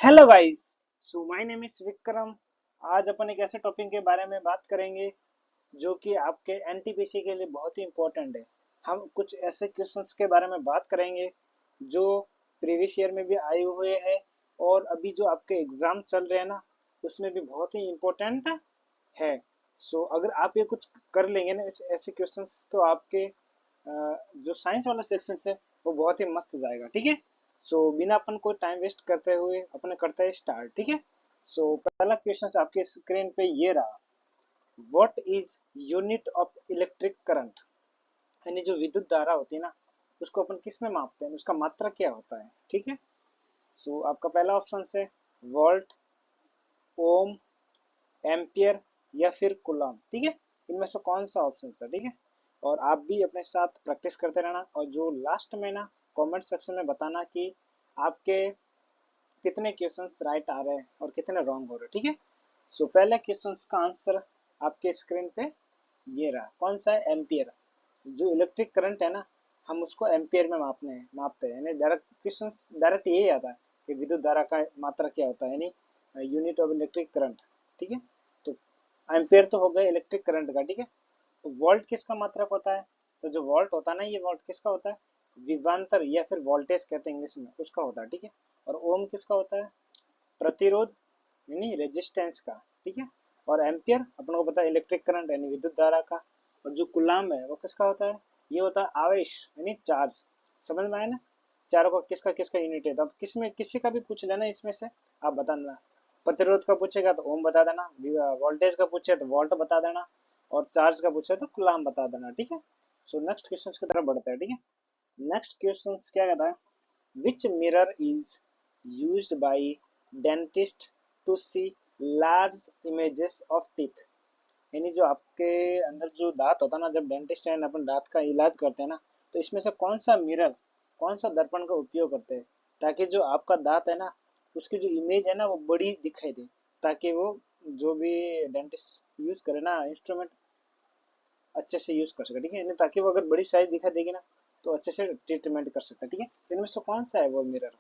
Hello guys. So my name is Vikram. आज अपन एक ऐसे टॉपिक के बारे में बात करेंगे जो कि आपके एनटीपीसी के लिए बहुत ही इम्पोर्टेंट है। हम कुछ ऐसे क्वेश्चंस के बारे में बात करेंगे जो प्रीवियस ईयर में भी आए हुए हैं और अभी जो आपके एग्जाम चल रहे हैं ना, उसमें भी बहुत ही इम्पोर्टेंट है। अगर आप ये कुछ कर लेंगे ना ऐसे क्वेश्चंस, तो आपके जो साइंस वाला सेक्शन है वो बहुत ही मस्त जाएगा। ठीक है। बिना अपन को टाइम वेस्ट करते हुए अपने करते हैं स्टार्ट। ठीक है। पहला क्वेश्चन आपके स्क्रीन पे ये रहा। What is unit of electric current? यानी जो विद्युत धारा होती है ना, उसको अपन किस में मापते हैं, उसका मात्रा क्या होता है? ठीक है। आपका पहला ऑप्शन है वोल्ट, ओम, एम्पियर या फिर कूलम। ठीक है। इनमें से कौन सा ऑप्शन है? ठीक है। और आप भी अपने साथ प्रैक्टिस करते रहना, और जो लास्ट में ना कमेंट सेक्शन में बताना कि आपके कितने क्वेश्चंस राइट आ रहे हैं और कितने रॉन्ग हो रहे हैं। ठीक है। पहले क्वेश्चंस का आंसर आपके स्क्रीन पे ये रहा। कौन सा है? एम्पियर। जो इलेक्ट्रिक करंट है ना, हम उसको एम्पियर में मापते हैं। यानी डायरेक्ट क्वेश्चन डायरेक्ट यही आता है कि विद्युत धारा का मात्रा क्या होता है, यानी यूनिट ऑफ इलेक्ट्रिक करंट। ठीक है। तो एम्पियर तो हो गया इलेक्ट्रिक करंट का। ठीक है। तो वोल्ट किसका मात्रक होता है? तो जो वोल्ट होता है ना, ये वोल्ट किसका होता है? विभवांतर या फिर वोल्टेज कहते हैं इंग्लिश में, उसका होता है। ठीक है। और ओम किसका होता है? प्रतिरोध यानी रेजिस्टेंस का। ठीक है। और एम्पियर अपन को पता है इलेक्ट्रिक करंट यानी विद्युत धारा का। और जो कूलम है वो किसका होता है? ये होता है आवेश यानी चार्ज। समझ में आया ना? चारों का किसका किसका यूनिट है। तो अब किसमें किसी का भी पूछ लेना इसमें से, आप बताना। प्रतिरोध का पूछेगा तो ओम बता देना, वोल्टेज का पूछे तो वोल्ट बता देना, और चार्ज का पूछे तो कूलम बता देना। ठीक है। नेक्स्ट क्वेश्चन की तरफ बढ़ते हैं। ठीक है। नेक्स्ट क्वेश्चन क्या कहता है? Which mirror is used by dentist to see large images of teeth? यानी जो आपके अंदर जो दांत होता है ना, जब डेंटिस्ट है अपन दांत का इलाज करते हैं ना, तो इसमें से कौन सा मिरर, कौन सा दर्पण का उपयोग करते हैं ताकि जो आपका दांत है ना, उसकी जो इमेज है ना वो बड़ी दिखाई दे, ताकि वो जो भी डेंटिस्ट यूज करे ना इंस्ट्रूमेंट, अच्छे से यूज कर सके। ठीक है। ताकि वो अगर बड़ी साइज दिखा देगी ना, तो अच्छे से ट्रीटमेंट कर सकता है। ठीक है। तो इनमें से कौन सा है वो मिरर?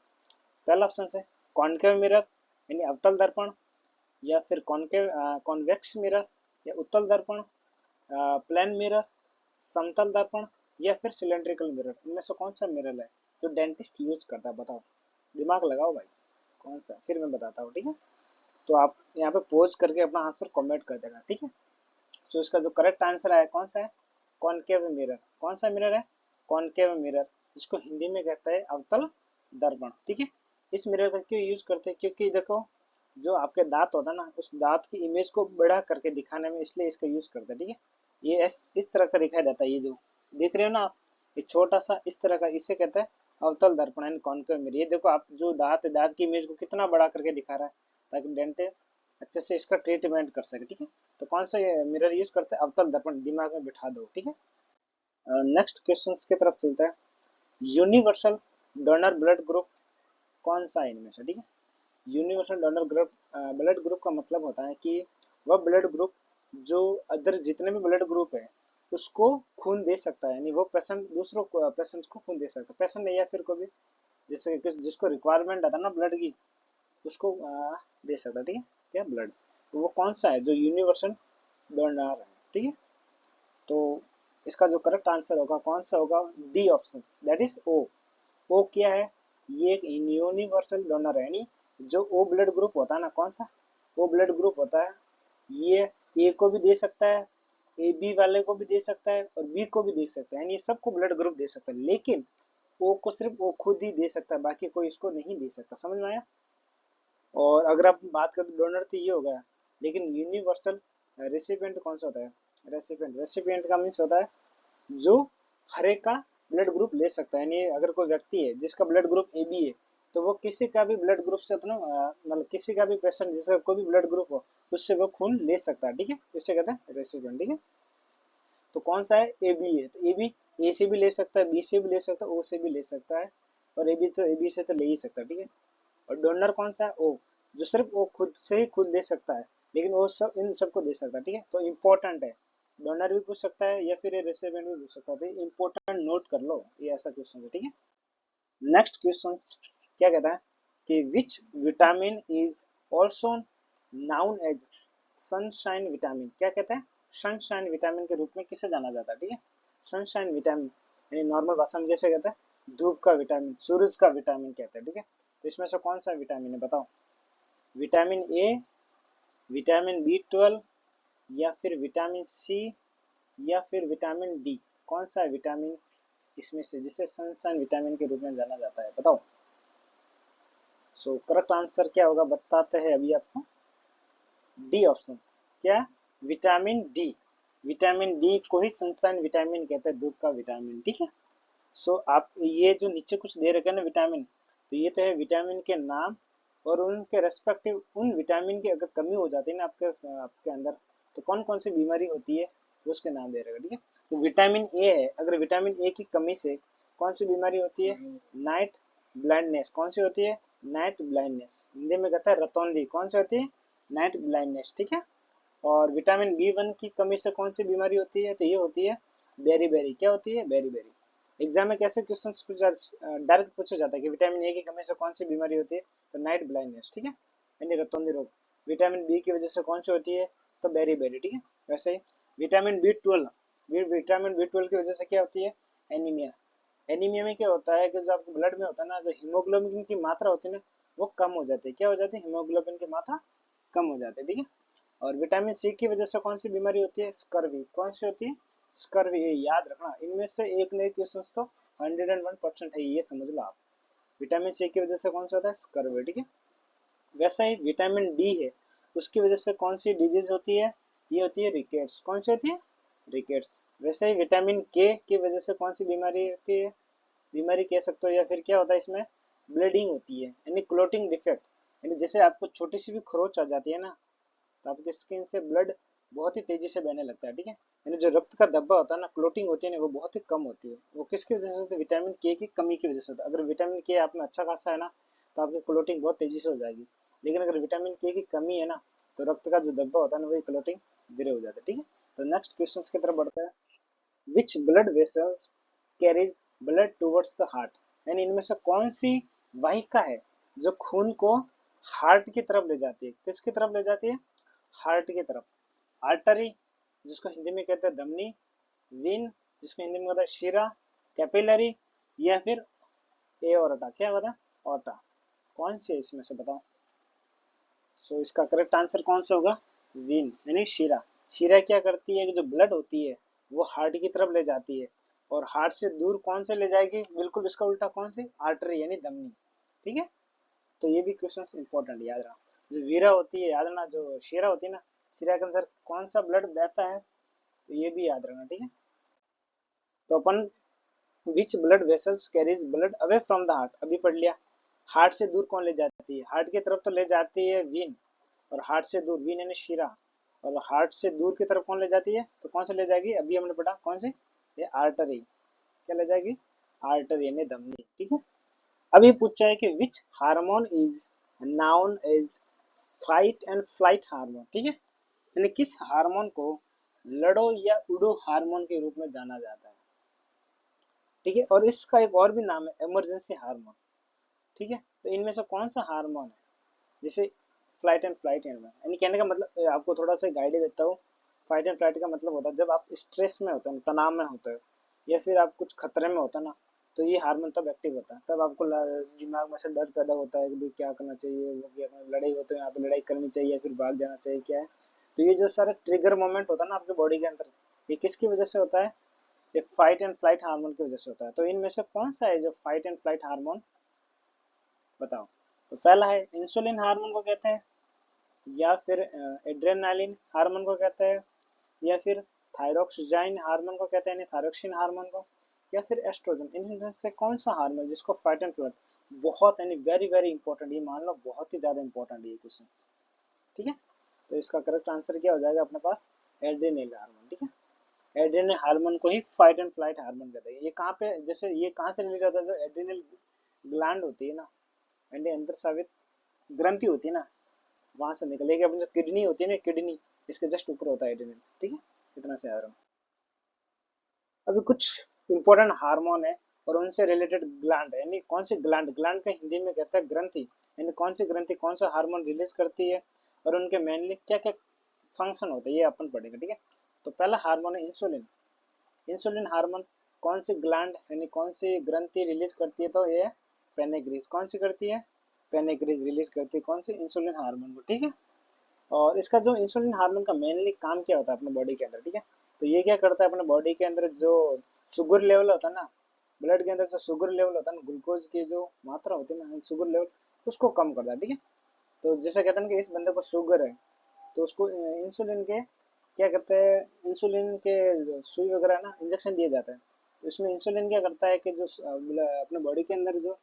पहला ऑप्शन है कॉनकेव मिरर यानी अवतल दर्पण, या फिर कॉनकेव कॉन्वेक्स मिरर, या उत्तल दर्पण, प्लेन मिरर, समतल दर्पण, या फिर सिलेंड्रिकल मिरर। इनमें से कौन सा मिरर है जो डेंटिस्ट यूज करता है? बताओ, दिमाग लगाओ भाई। कौन सा? फिर मैं बताता हूँ। ठीक है। तो आप यहाँ पे पोज करके अपना आंसर कमेंट कर देना। ठीक है। इसका जो करेक्ट आंसर है कौन सा है? Concave mirror. कौन सा मिरर है? कॉनकेव मिरर, जिसको हिंदी में कहते हैं अवतल दर्पण। ठीक है। इस मिरर का क्यों यूज करते हैं? क्योंकि देखो, जो आपके दांत होता है ना, उस दांत की इमेज को बड़ा करके दिखाने में इसलिए इसका यूज करते हैं। ठीक है। ये इस तरह का दिखाई देता है, ये जो देख रहे हो ना आप, ये छोटा सा इस तरह का, इसे कहते हैं अवतल दर्पण यानी कॉनकेव मिरर। ये देखो आप, जो दांत की इमेज को कितना बड़ा करके दिखा रहा है, ताकि डेंटिस्ट अच्छे से इसका ट्रीटमेंट कर सके। ठीक है। तो कौन सा मिरर यूज करते हैं? अवतल दर्पण। दिमाग में बिठा दो। ठीक है। नेक्स्ट क्वेश्चन की तरफ चलते हैं। यूनिवर्सल डोनर ब्लड ग्रुप कौन सा है इनमें से? ठीक है। Universal donor group, blood group का मतलब होता है कि वह ब्लड ग्रुप जो अदर जितने भी ब्लड ग्रुप है उसको खून दे सकता है। यानी वो पेशेंट दूसरों को, पेशेंट को खून दे सकता है। पेशेंट नहीं, या फिर कोई भी जिससे जिसको रिक्वायरमेंट आता है ना ब्लड की, उसको दे सकता है। ठीक है। क्या ब्लड? तो वो कौन सा है जो यूनिवर्सल डोनर है? ठीक है। तो इसका जो करेक्ट आंसर होगा कौन सा होगा? डी ऑप्शन, दैट इज ओ। ओ क्या है? ये एक यूनिवर्सल डोनर है, यानी जो ओ ब्लड ग्रुप होता है ना, कौन सा ओ ब्लड ग्रुप होता है, ये ए को भी दे सकता है, ए बी वाले को भी दे सकता है, और बी को भी दे सकता है। यानी ये सबको ब्लड ग्रुप दे सकता है, लेकिन ओ को सिर्फ वो खुद ही दे सकता है, बाकी कोई इसको नहीं दे सकता। समझ में आया? और अगर आप बात करें डोनर तो ये हो गया, लेकिन यूनिवर्सल रेसिपिएंट कौन सा होता है? रेसिपिएंट, रेसिपिएंट का मीन्स होता है जो हर एक का ब्लड ग्रुप ले सकता है। यानी अगर कोई व्यक्ति है जिसका ब्लड ग्रुप ए बी है, तो वो किसी का भी ब्लड ग्रुप से अपना मतलब किसी का भी पेशेंट जिसका कोई भी ब्लड ग्रुप हो, उससे वो खून ले सकता है। ठीक है। तो इसे कहते हैं रेसिपिएंट। ठीक है। तो कौन सा है? ए बी है, तो ए बी ए से भी ले सकता है, बी से भी ले सकता है, ओ से भी ले सकता है, और ए बी तो ए बी से तो ले ही सकता है। ठीक है। और डोनर कौन सा है? ओ, जो सिर्फ वो खुद से ही खुद दे सकता है, लेकिन वो सब इन सबको दे सकता है। ठीक है। तो इम्पोर्टेंट है, डोनर भी पूछ सकता है या फिर ये रेसिपिएंट भी पूछ सकता है। तो इम्पोर्टेंट नोट कर लो, ये ऐसा क्वेश्चन है। ठीक है। नेक्स्ट क्वेश्चन क्या कहता है? कि which vitamin is also known as sunshine vitamin. क्या कहते हैं? सनशाइन विटामिन के रूप में किसे जाना जाता है? ठीक है, सनशाइन विटामिन यानी नॉर्मल भाषा में जैसे कहते हैं धूप का विटामिन, सूरज का विटामिन कहते हैं। ठीक है, तो इसमें से कौन सा विटामिन है बताओ? विटामिन ए, विटामिन B12 या फिर विटामिन सी या फिर विटामिन डी? कौन सा विटामिन इसमें से जिसे सनशाइन विटामिन के रूप में जाना जाता है? बताओ। सो करेक्ट आंसर क्या होगा बताते हैं अभी आपको। D options. क्या? Vitamin D. विटामिन डी को ही सनशाइन विटामिन कहते हैं, धूप का विटामिन। ठीक है, सो आप ये जो नीचे कुछ दे रखे हैं ना विटामिन, तो ये तो है विटामिन के नाम और उनके रेस्पेक्टिव उन विटामिन की अगर कमी हो जाती है ना आपके अंदर, तो कौन कौन सी बीमारी होती है उसके नाम दे रखा है। ठीक है, तो विटामिन ए है, अगर विटामिन ए की कमी से कौन सी बीमारी होती है? Night blindness. कौन सी होती है? Night blindness. हिंदी में कहता है रतौंधी। कौन सी होती है? Night blindness. ठीक है, और विटामिन B1 की कमी से कौन सी बीमारी होती है? तो ये होती है बेरी बेरी। क्या होती है? Berry berry. एग्जाम में कैसे क्वेश्चन डायरेक्ट पूछा जाता है कि विटामिन ए की कमी से कौन सी बीमारी होती है? तो नाइट ब्लाइंडनेस। ठीक है, यानी रतौंधी रोग। विटामिन बी की वजह से कौन सी होती है? तो बेरी बेरी। ठीक है, वैसे ही विटामिन बी ट्वेल्व की वजह से क्या होती है? एनीमिया। एनीमिया में क्या होता है कि जो आपके ब्लड में होता है ना, जो हीमोग्लोबिन की मात्रा होती है ना, वो कम हो जाती है। क्या हो जाती है? हीमोग्लोबिन की मात्रा कम हो जाती है। ठीक है, और विटामिन सी की वजह से कौन सी बीमारी होती है? स्कर्वी। कौन सी होती है? स्कर्वी। ये याद रखना, इनमें से एक नए क्वेश्चन तो 101% है, ये समझ लो आप। विटामिन सी की वजह से कौन सा होता है? स्कर्वी। ठीक है, वैसा ही विटामिन डी है, उसकी वजह से कौन सी डिजीज होती है? ये होती है रिकेट्स। कौन सी होती है? रिकेट्स। वैसे ही विटामिन के की वजह से कौन सी बीमारी होती है? बीमारी कह सकते हो, या फिर क्या होता है इसमें? ब्लीडिंग होती है, यानी क्लोटिंग डिफेक्ट। यानी जैसे आपको छोटी सी भी खरोच आ जाती है ना, तो आपकी स्किन से ब्लड बहुत ही तेजी से बहने लगता है। ठीक है, यानी जो रक्त का धब्बा होता है ना, क्लोटिंग होती है ना, वो बहुत ही कम होती है। वो किसकी वजह से होती है? विटामिन के की कमी की वजह से होता है। अगर विटामिन के आप में अच्छा खासा है ना, तो आपकी क्लोटिंग बहुत तेजी से हो जाएगी। लेकिन अगर विटामिन के की कमी है ना, तो रक्त का जो धब्बा होता है ना, वही क्लोटिंग धीरे हो जाता है। ठीक है, तो नेक्स्ट क्वेश्चन की तरफ बढ़ता है। Which blood vessel carries blood towards the heart? यानी इनमें से कौन सी वाहिका है जो खून को हार्ट की तरफ ले जाती है? किसकी तरफ ले जाती है? हार्ट की तरफ। आर्टरी, जिसको हिंदी में कहते हैं धमनी। वेन, जिसको हिंदी में कहते हैं शिरा। कैपिलरी, या फिर एओर्टा। क्या होता है? ऑर्टा। कौन सी है इसमें से बताओ? सो इसका करेक्ट आंसर कौन सा होगा? वेन, यानी शिरा। शिरा क्या करती है कि जो ब्लड होती है वो हार्ट की तरफ ले जाती है, और हार्ट से दूर कौन से ले जाएगी? बिल्कुल इसका उल्टा। कौन सी? आर्टरी, यानी धमनी। ठीक है, तो ये भी क्वेश्चन इंपॉर्टेंट याद रखना। जो वीरा होती है, याद रखना, जो शीरा होती है ना, शीरा के अंदर कौन सा ब्लड बहता है? तो ये भी याद रखना। ठीक है, तो अपन which blood vessels carries blood away from the heart अभी पढ़ लिया। हार्ट से दूर कौन ले जाती है? हार्ट की तरफ तो ले जाती है वीन, और हार्ट से दूर, वीन यानी शीरा, और हार्ट से दूर की तरफ कौन ले जाती है? तो कौन से ले जाएगी? अभी हमने पढ़ा कौन से? ये आर्टरी। क्या ले जाएगी? आर्टरी यानी धमनी। ठीक है, अभी पूछा है कि which hormone is known as fight and flight hormone. ठीक है, यानी किस हार्मोन को लड़ो या उड़ो हार्मोन के रूप में जाना जाता है? ठीक है, और इसका एक और भी नाम है इमरजेंसी हार्मोन। ठीक है, तो इनमें से कौन सा हार्मोन है जिसे फ्लाइट एंड फ्लाइट हार्मोन, यानी कहने का मतलब आपको थोड़ा सा गाइड देता हूँ। फाइट एंड फ्लाइट का मतलब होता है जब आप स्ट्रेस में होते हैं, तनाव में होते हो, या फिर आप कुछ खतरे में होता है ना, तो ये हार्मोन तब एक्टिव होता है। तब आपको दिमाग में से डर पैदा होता है कि भाई क्या करना चाहिए, वो क्या करना, लड़ाई हो तो यहाँ पे लड़ाई करनी चाहिए या फिर भाग जाना चाहिए, क्या है। तो ये जो सारा ट्रिगर मोमेंट होता है ना आपके बॉडी के अंदर, ये किसकी वजह से होता है? ये फाइट एंड फ्लाइट हार्मोन की वजह से होता है। तो इनमें से कौन सा है जो फाइट एंड फ्लाइट हार्मोन? बताओ। तो पहला है इंसुलिन हार्मोन को कहते हैं, या फिर एड्रेनालिन हार्मोन को कहते हैं, या फिर थायरोक्सिन हार्मोन को कहते हैं, यानी थायरोक्सिन हार्मोन को, या फिर एस्ट्रोजन। इनमें से कौन सा हार्मोन जिसको फाइट एंड फ्लाइट? बहुत यानी वेरी वेरी इंपॉर्टेंट, ये मान लो बहुत ही ज्यादा इंपॉर्टेंट है ये क्वेश्चन। ठीक है, तो इसका करेक्ट आंसर क्या हो जाएगा अपने पास? Adrenal hormone. ठीक है, एड्रेनल हार्मोन को ही फाइट एंड फ्लाइट हार्मोन कहते हैं। ये कहाँ पे, जैसे ये कहाँ से रिलेटेड होता है? जो एड्रेनल ग्लैंड होती है ना, यानी अंदर सावित ग्रंथि होती है ना, वहां से निकलेगी। अपनी जो किडनी होती है ना, किडनी, इसके जस्ट ऊपर होता है एड्रेनल। ठीक है, इतना से याद रखो। अभी कुछ इंपॉर्टेंट हार्मोन है और उनसे रिलेटेड ग्लैंड है, यानी कौन सी ग्लैंड? ग्लैंड का हिंदी में कहते हैं ग्रंथि, यानी कौन सी ग्रंथि कौन सा हार्मोन रिलीज करती है और उनके मेनली क्या क्या फंक्शन होते हैं ये अपन पढ़ेंगे, ठीक है। तो पहला हार्मोन है इंसुलिन। इंसुलिन हार्मोन कौन सी ग्लैंड यानी कौन सी ग्रंथि रिलीज करती है, तो ये पेनेक्रीज। कौन सी करती है? पेनेक्रीज रिलीज करती है कौन सी? इंसुलिन हार्मोन को, ठीक है। और इसका जो इंसुलिन हार्मोन का मेनली काम क्या होता है अपने बॉडी के अंदर, ठीक है। तो ये क्या करता है अपने बॉडी के अंदर जो शुगर लेवल होता है ना, ब्लड के अंदर जो शुगर लेवल होता है ना, ग्लूकोज की जो मात्रा होती है ना, शुगर लेवल, उसको कम करता है, ठीक है। तो जैसे कहते हैं ना कि इस बंदे को शुगर है, तो उसको इंसुलिन के क्या करते हैं, इंसुलिन के सुई वगैरह ना इंजेक्शन दिए जाते हैं। तो इसमें इंसुलिन क्या करता है कि जो अपने बॉडी के अंदर जो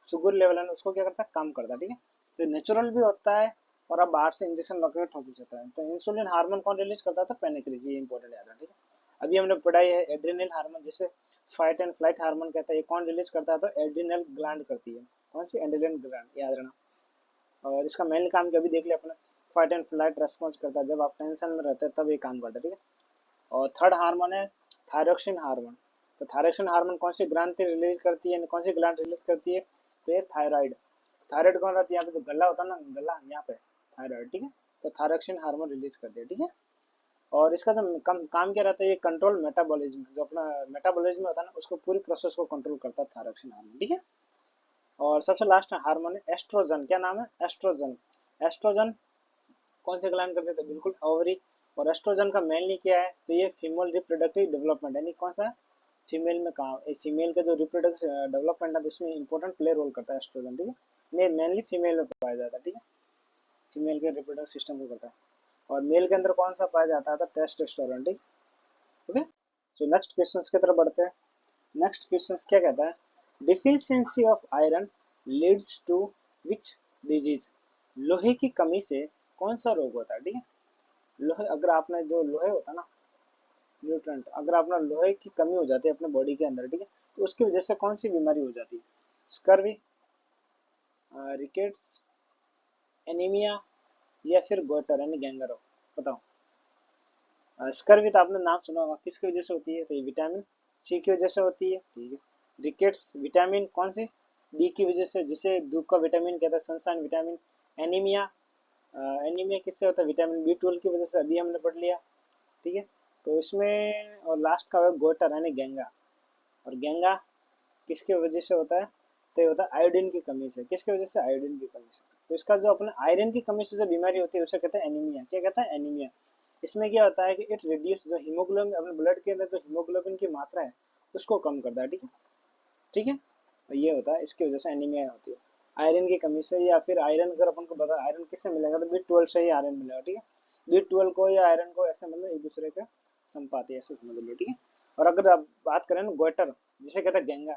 शुगर लेवल है ना, उसको क्या करता है, कम करता है, ठीक है। तो नेचुरल भी होता है और अब बाहर से इंजेक्शन लगा के ठोक जाता है। तो इंसुलिन हार्मोन कौन रिलीज करता था? पेनिक्रिस। ये इंपॉर्टेंट याद है, ठीक है। अभी हमने पढ़ाई है एड्रिनल हार्मोन, जिसे फाइट एंड फ्लाइट हार्मोन कहता है, ये कौन रिलीज करता है? तो एड्रिनल ग्लैंड करती है। कौन सी? एड्रिनल ग्लैंड, याद रखना। और इसका मेन काम क्या भी देख लिया अपने, फाइट एंड फ्लाइट रेस्पॉन्स करता है, जब आप टेंशन में रहते हैं तब ये काम करता है, ठीक है। और थर्ड हार्मोन है थायरोक्सिन हार्मोन। तो थायरोक्सिन हार्मोन कौन सी ग्रंथि रिलीज करती है, कौन सी ग्लैंड रिलीज करती है? तो ये थायराइड। थायराइड कौन रहती है? यहाँ पे जो गला होता है ना, गला यहाँ पे थायराइड, ठीक है। तो थायरोक्सिन हार्मोन रिलीज करती है, ठीक है। और इसका जो काम क्या रहता है, ये कंट्रोल मेटाबॉलिज्म, जो अपना मेटाबॉलिज्म होता है ना, उसको पूरी प्रोसेस को कंट्रोल करता है थायरोक्सिन हार्मोन, ठीक है। और सबसे लास्ट हार्मोन है एस्ट्रोजन। क्या नाम है? एस्ट्रोजन। एस्ट्रोजन कौन से ग्लैंड करते थे? बिल्कुल ओवरी। और एस्ट्रोजन का मेनली क्या है? तो ये फीमेल रिप्रोडक्टिव डेवलपमेंट, यानी कौन सा? फीमेल में काम, एक फीमेल का जो रिप्रोडक्टिव डेवलपमेंट है उसमें इंपॉर्टेंट प्ले रोल करता है एस्ट्रोजन, ठीक है। ये मेनली फीमेल में पाया जाता है, ठीक है। फीमेल के रिप्रोडक्टिव सिस्टम को करता है। और मेल के अंदर कौन सा पाया जाता है? टेस्टोस्टेरोन, ठीक है। ओके, सो नेक्स्ट क्वेश्चन की तरफ बढ़ते हैं। नेक्स्ट क्वेश्चन क्या कहता है? Deficiency of iron leads to which disease. लोहे की कमी से कौन सा रोग होता है, ठीक है। लोहे, अगर आपने जो लोहे होता है ना, न्यूट्रेंट, अगर अपना लोहे की कमी हो जाती है अपने बॉडी के अंदर, ठीक है, तो उसकी वजह से कौन सी बीमारी हो जाती है? स्कर्वी, रिकेट्स, एनीमिया, या फिर गोइटर यानी गैंग्रो। बताओ। स्कर्वी तो आपने नाम सुना होगा, किसकी वजह से होती है? तो ये विटामिन सी की वजह से होती है, ठीक है। रिकेट्स विटामिन कौन सी? डी की वजह से, जिसे दूध का विटामिन कहता है, सनशाइन विटामिन। एनीमिया, एनीमिया किससे होता है? विटामिन बी 12 की वजह से, अभी हमने पढ़ लिया, ठीक है। तो इसमें और लास्ट का गोइटर यानी गेंगा। और गेंगा किसकी वजह से होता है? तो ये होता है आयोडीन की कमी से। किसकी वजह से? आयोडीन की कमी से। तो इसका जो अपने आयरन की कमी से जो बीमारी होती है उसे कहते हैं एनीमिया। क्या कहता है? एनीमिया। इसमें क्या होता है कि इट रिड्यूस, जो हीमोग्लोबिन अपने ब्लड के अंदर जो हीमोग्लोबिन की मात्रा है उसको कम करता है, ठीक है। ठीक है, और ये होता है, इसकी वजह से एनीमिया होती है आयरन की कमी से। या फिर आयरन, अगर अपन को बता आयरन किससे मिलेगा, तो बी 12 से ही आयरन मिलेगा, ठीक है। बी 12 को या आयरन को ऐसे मतलब एक दूसरे का संपाति, ऐसे समझ लो, ठीक है। और अगर आप बात करें ना गोइटर, जिसे कहते हैं गेंगा,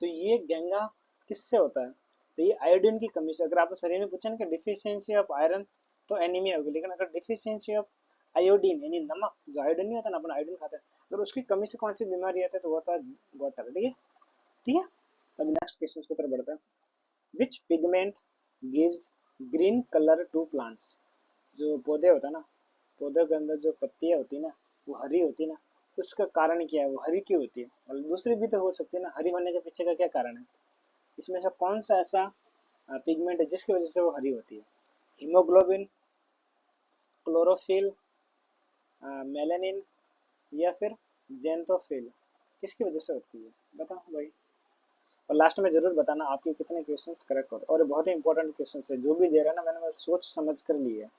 तो ये गेंगा किससे होता है? तो ये आयोडीन की कमी से। अगर आपको शरीर में पूछे ना कि डिफिशियंसी ऑफ आयरन, तो एनीमिया होगी। लेकिन अगर डिफिशियंसी ऑफ आयोडीन यानी नमक, जो आयोडीन नहीं होता ना, अपन आयोडीन खाते हैं, अगर उसकी कमी से कौन सी बीमारी आती है, तो वो होता है गोइटर, ठीक है। ठीक है, अब नेक्स्ट क्वेश्चन की तरफ बढ़ते हैं। Which pigment gives green colour to plants. जो पौधे होता है ना, पौधे के अंदर जो पत्तियां होती है ना, वो हरी होती है ना, उसका कारण क्या है? वो हरी क्यों होती है? और दूसरी भी तो हो सकती है ना, हरी होने के पीछे का क्या कारण है? इसमें से कौन सा ऐसा पिगमेंट है जिसकी वजह से वो हरी होती है? हीमोग्लोबिन, क्लोरोफिल, मेलानिन, या फिर जेंथोफिल। किसकी वजह से होती है? बताओ भाई। और लास्ट में जरूर बताना आपके कितने क्वेश्चंस करेक्ट हो। और बहुत ही इंपॉर्टेंट क्वेश्चन है, जो भी दे रहा है ना, मैंने सोच समझ कर लिए है,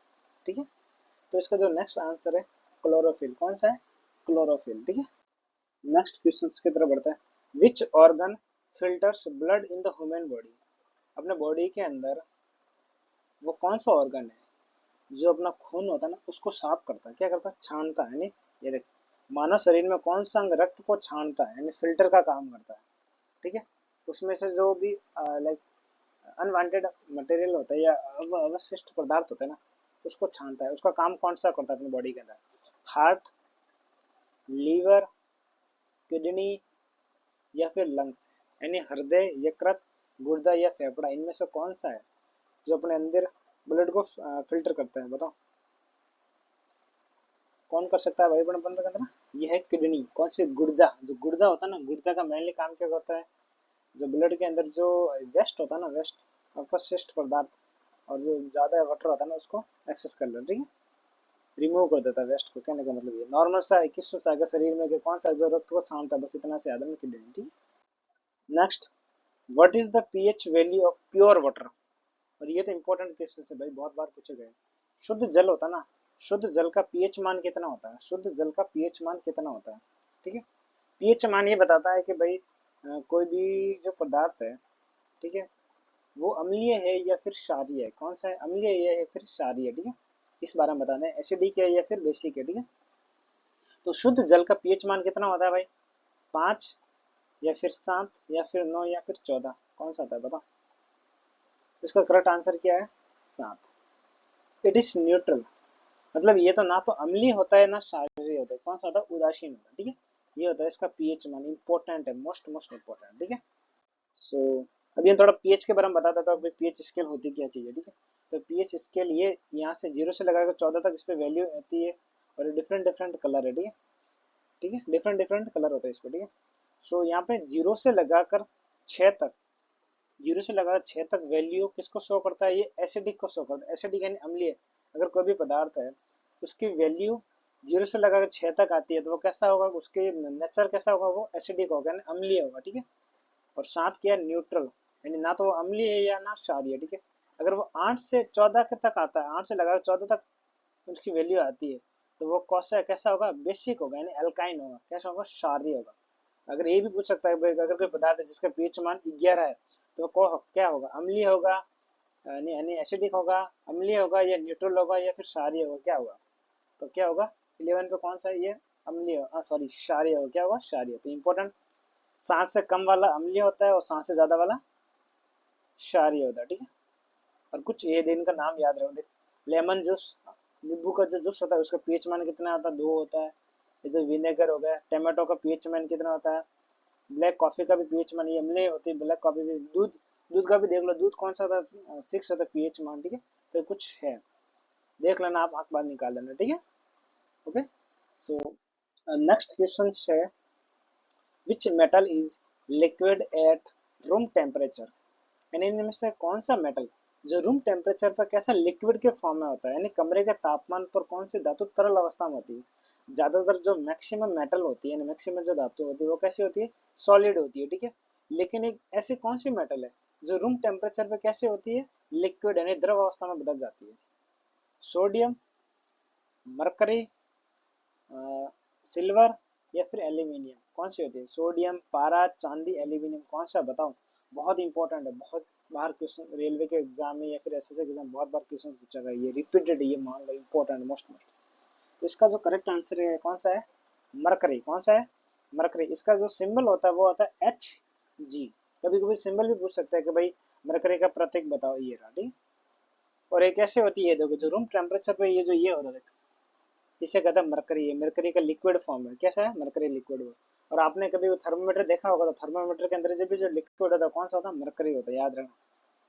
ठीक है। तो इसका जो नेक्स्ट आंसर है क्लोरोफिल। कौन सा है? क्लोरोफिल, ठीक है। नेक्स्ट क्वेश्चन की तरफ बढ़ता है। Which organ filters blood in the human body. अपने बॉडी के अंदर वो कौन सा ऑर्गन है जो अपना खून होता है ना उसको साफ करता है? क्या करता है? छानता है, यानी ये देख, मानव शरीर में कौन सा अंग रक्त को छानता है, यानी फिल्टर का काम करता है, ठीक है। उसमें से जो भी लाइक अनवांटेड मटेरियल होता है या अवशिष्ट पदार्थ होता है ना, उसको छानता है। उसका काम कौन सा करता है अपनी बॉडी के अंदर? हार्ट, लीवर, किडनी, या फिर लंग्स, यानी हृदय, यकृत, गुर्दा या फेफड़ा, इनमें से कौन सा है जो अपने अंदर ब्लड को फिल्टर करता है? बताओ कौन कर सकता है भाई अपने बंद करना? ये है किडनी। कौन सी? गुर्दा। जो गुर्दा होता है ना, गुर्दा का मेनली काम क्या करता है? जो ब्लड के अंदर जो वेस्ट होता है ना, वेस्ट अपशिष्ट पदार्थ, और जो ज़्यादा वाटर होता है ना उसको एक्सेस कर लो, ठीक है, रिमूव कर देता है वेस्ट को। कहने का मतलब ये नॉर्मल सा 21 सा अगर शरीर में कि कौन सा जो रक्त को छानता है, बस इतना से आदमी की density. Next, what is the pH value of pure water. और ये तो इंपॉर्टेंट क्वेश्चन है भाई, बहुत बार पूछे गए। शुद्ध जल होता ना, शुद्ध जल का पीएच मान कितना होता है, शुद्ध जल का पीएच मान कितना होता है, ठीक है। पीएच मान ये बताता है कि भाई कोई भी जो पदार्थ है, ठीक है, वो अम्लीय है या फिर क्षारीय है, कौन सा है, अम्लीय है या फिर क्षारीय है, ठीक है। इस बारे में बताते हैं, एसिडिक है या फिर बेसिक है, ठीक है। तो शुद्ध जल का पीएच मान कितना होता है भाई, 5 या फिर 7 या फिर 9 या फिर 14, कौन सा आता है बताओ। इसका करेक्ट आंसर क्या है, 7। इट इज न्यूट्रल, मतलब ये तो ना तो अम्लीय होता है ना क्षारीय होता है, कौन सा होता है, उदासीन होता है, ठीक है। ये होता है इसका पीएच मान, इंपॉर्टेंट है, मोस्ट मोस्ट इंपॉर्टेंट, ठीक है। सो अभी हम थोड़ा पीएच के बारे में बता देता हूँ, पीएच स्केल होती क्या चीज़ है, ठीक है। तो पीएच स्केल ये यहाँ से 0 से लगाकर 14 तक इस पे वैल्यू आती है, और डिफरेंट डिफरेंट कलर है, ठीक है, ठीक है, डिफरेंट डिफरेंट कलर होता है इस पे, ठीक है। सो यहाँ पे 0 से लगाकर 6 तक, 0 से लगाकर 6 तक वैल्यू किसको शो करता है, ये एसिडिक को शो करता है। एसिडिक यानी अम्लीय, अगर कोई भी पदार्थ है उसकी वैल्यू 0 से लगाकर 6 तक आती है तो वो कैसा होगा, उसके नेचर कैसा होगा, वो एसिडिक होगा यानी अम्लीय होगा, ठीक है। और 7 क्या है, न्यूट्रल, यानी ना तो वो अम्लीय है या ना क्षारीय है, ठीक है। अगर वो 8 से 14 के तक आता है, 8 से लगाकर 14 तक उसकी वैल्यू आती है, तो वो कैसा कैसा होगा, बेसिक होगा यानी अल्काइन होगा, कैसा होगा, क्षारीय होगा। अगर ये भी पूछ सकता है भाई, अगर कोई पदार्थ है जिसका पीएच मान 11 है तो वो क्या होगा, अम्लीय होगा यानी एसिडिक होगा, अम्लीय होगा या न्यूट्रल होगा या फिर क्षारीय होगा, क्या होगा, तो क्या होगा 11 पे कौन सा है ये, अम्लीय, सॉरी क्षारीय होगा, क्या होगा, क्षारीय। तो इंपॉर्टेंट, 7 से कम वाला अम्लीय होता है और 7 से ज्यादा वाला क्षारीय होता है, ठीक है। और कुछ ये दिन का नाम याद रखो, देख, लेमन जूस, नींबू का जो जूस होता है उसका पीएच मान कितना होता है, 2 होता है। ये जो विनेगर हो गया, टमाटो का पीएच मान कितना होता है, ब्लैक कॉफी का भी पीएच मान ये अम्लीय होती है, ब्लैक कॉफी भी, दूध, दूध का भी देख लो, दूध कौन सा था, 6 होता है पीएच मान, ठीक है। तो कुछ है, देख लेना, आप आंख बाहर निकाल लेना, ठीक है। ओके, सो नेक्स्ट क्वेश्चन है, विच metal is liquid at room temperature. यानी इनमें से कौन सा मेटल जो रूम टेम्परेचर पर कैसा लिक्विड के फॉर्म में होता है, यानी कमरे के तापमान पर कौन सी धातु तरल अवस्था में होती है। ज्यादातर जो मैक्सिमम मेटल होती है, मैक्सिमम जो धातु होती है वो कैसी होती है, सॉलिड होती है, ठीक है। लेकिन एक ऐसी कौन सी मेटल है जो रूम टेम्परेचर पर कैसे होती है, लिक्विड यानी द्रव अवस्था में बदल जाती है। सोडियम, मरकरी, सिल्वर या फिर एल्यूमिनियम, कौन सी होती है, सोडियम, पारा, चांदी, एल्यूमिनियम, कौन सा बताओ। बहुत इंपॉर्टेंट है, बहुत बार क्वेश्चन रेलवे के एग्जाम में या फिर एसएससी के एग्जाम बहुत बार क्वेश्चन पूछा गया, ये रिपीटेड, ये मान लो इंपॉर्टेंट, मोस्ट मोस्ट। तो इसका जो करेक्ट आंसर है कौन सा है, मरकरी, कौन सा है, मरकरी। इसका जो सिंबल होता है वो होता है Hg। कभी कभी सिंबल भी पूछ सकते हैं कि भाई मरकरी का प्रतीक बताओ, ये रहा, ठीक। और एक ऐसे होती है, देखो, जो रूम टेम्परेचर पे ये जो ये होता है, इसे कहते हैं मरकरी है, मरकरी का लिक्विड फॉर्म है, कैसा है, मरकरी लिक्विड है। और आपने कभी वो थर्मोमीटर देखा होगा, तो थर्मोमीटर के अंदर जब भी जो लिक्विड होता है कौन सा होता है, मरकरी होता है, याद रखना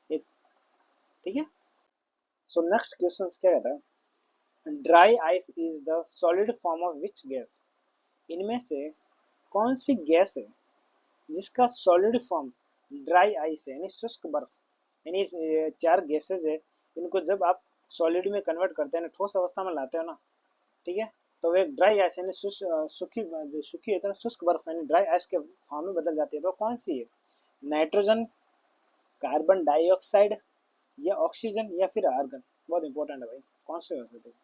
एक, ठीक है। सो नेक्स्ट क्वेश्चन क्या कहता है, dry ice is the solid form of which gas. इनमें से कौन सी गैस है जिसका सॉलिड फॉर्म ड्राई आइस है, यानी शुष्क बर्फ। यानी 4 गैसेज है, इनको जब आप सॉलिड में कन्वर्ट करते हैं ना, ठोस अवस्था में लाते हो ना, ठीक है, तो वो एक ड्राई आइस यानी सूखी, जो सूखी होती है ना, शुष्क बर्फ यानी ड्राई आइस के फॉर्म में बदल जाती है, तो कौन सी है, नाइट्रोजन, कार्बन डाइऑक्साइड या ऑक्सीजन या फिर आर्गन। बहुत इंपॉर्टेंट है भाई, कौन से हो सकते हैं।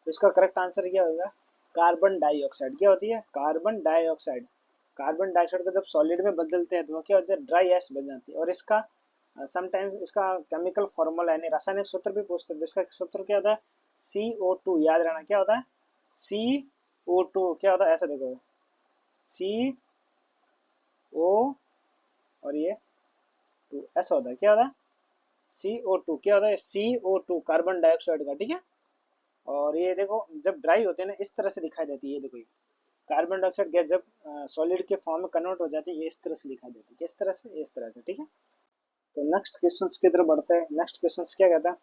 तो इसका करेक्ट आंसर क्या होगा, कार्बन डाइऑक्साइड। क्या होती है, कार्बन डाइऑक्साइड। कार्बन डाइऑक्साइड को जब सॉलिड में बदलते हैं तो वो क्या होता है, ड्राई आइस बन जाती है। और इसका समटाइम्स इसका केमिकल फॉर्मूला यानी रासायनिक सूत्र भी पूछते हैं, इसका सूत्र क्या होता है, CO2, याद रहना क्या होता है, CO2, क्या होता है, ऐसा देखो, CO और ये 2, ऐसा होता है, क्या होता है, CO2, क्या होता है, CO2, कार्बन डाइऑक्साइड का, ठीक है। और ये देखो जब ड्राई होते हैं ना, इस तरह से दिखाई देती है, ये देखो, ये कार्बन डाइऑक्साइड गैस जब सॉलिड के फॉर्म में कन्वर्ट हो जाती है, ये इस तरह से दिखाई देती है, किस तरह से, इस तरह से, ठीक है। तो नेक्स्ट क्वेश्चन की तरफ बढ़ते हैं। नेक्स्ट क्वेश्चन क्या कहता है,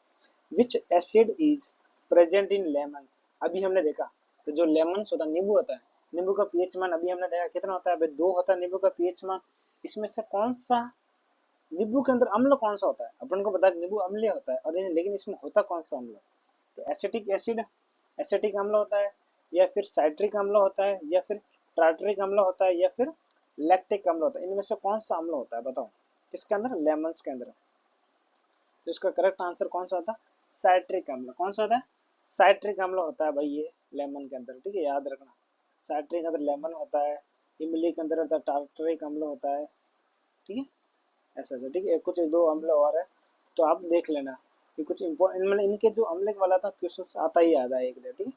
विच acid is present in lemons. अभी हमने देखा, तो जो लेमन्स होता है, नींबू होता है, नींबू का पीएच मान अभी हमने देखा कितना होता है, 2 होता है नींबू का पीएच मान। इसमें से कौन सा नींबू के अंदर अम्ल कौन सा होता है? अपन को पता है नींबू अम्लीय होता है, और लेकिन इसमें होता कौन सा अम्ल? तो एसिटिक एसिड, एसिटिक अम्ल होता है, या फिर साइट्रिक अम्ल होता है, या फिर टार्टरिक अम्ल होता है, या फिर लैक्टिक अम्ल होता है। इनमें से कौन सा अम्ल होता है बताओ? किसके अंदर? लेमन्स के अंदर। तो इसका करेक्ट आंसर कौन सा होता है? साइट्रिक अम्ल। कौन सा होता है? साइट्रिक अम्ल होता है भाई ये लेमन के अंदर, ठीक है, याद रखना। साइट्रिक के अंदर लेमन होता है, इमली के अंदर होता है टार्टरिक अम्ल होता है, ठीक है, ऐसा ऐसा, ठीक है। कुछ एक दो अम्ल और है, तो आप देख लेना कि कुछ इम्पोर्टेंट, मतलब इनके जो अम्ल वाला था क्वेश्चन आता ही याद है एक दे, ठीक है।